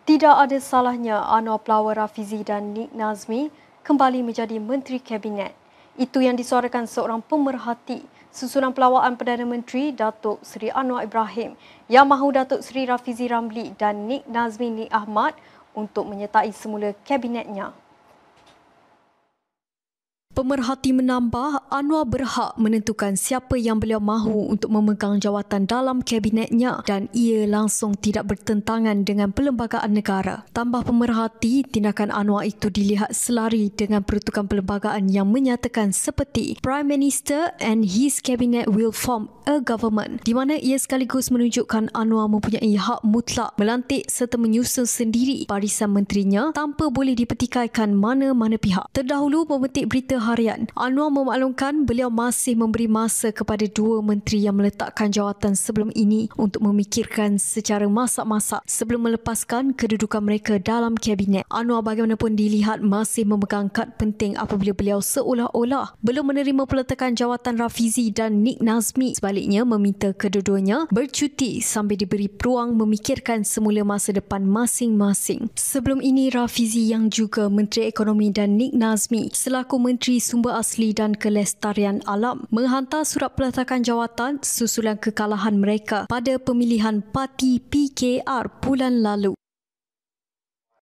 Tidak ada salahnya Anwar Pelawar Rafizi dan Nik Nazmi kembali menjadi Menteri Kabinet. Itu yang disuarakan seorang pemerhati susulan pelawaan Perdana Menteri Datuk Seri Anwar Ibrahim yang mahu Datuk Seri Rafizi Ramli dan Nik Nazmi Nik Ahmad untuk menyertai semula kabinetnya. Pemerhati menambah, Anwar berhak menentukan siapa yang beliau mahu untuk memegang jawatan dalam kabinetnya dan ia langsung tidak bertentangan dengan perlembagaan negara. Tambah pemerhati, tindakan Anwar itu dilihat selari dengan peruntukan perlembagaan yang menyatakan seperti Prime Minister and his cabinet will form a government, di mana ia sekaligus menunjukkan Anwar mempunyai hak mutlak melantik serta menyusun sendiri barisan menterinya tanpa boleh dipertikaikan mana-mana pihak. Terdahulu memetik berita harian, Anwar memaklumkan beliau masih memberi masa kepada dua menteri yang meletakkan jawatan sebelum ini untuk memikirkan secara masak-masak sebelum melepaskan kedudukan mereka dalam kabinet. Anwar bagaimanapun dilihat masih memegang kad penting apabila beliau seolah-olah belum menerima peletakan jawatan Rafizi dan Nik Nazmi. Sebaliknya meminta kedua-duanya bercuti sambil diberi peluang memikirkan semula masa depan masing-masing. Sebelum ini Rafizi yang juga Menteri Ekonomi dan Nik Nazmi selaku Menteri Sumber Asli dan Kelestarian Alam menghantar surat peletakan jawatan susulan kekalahan mereka pada pemilihan parti PKR bulan lalu.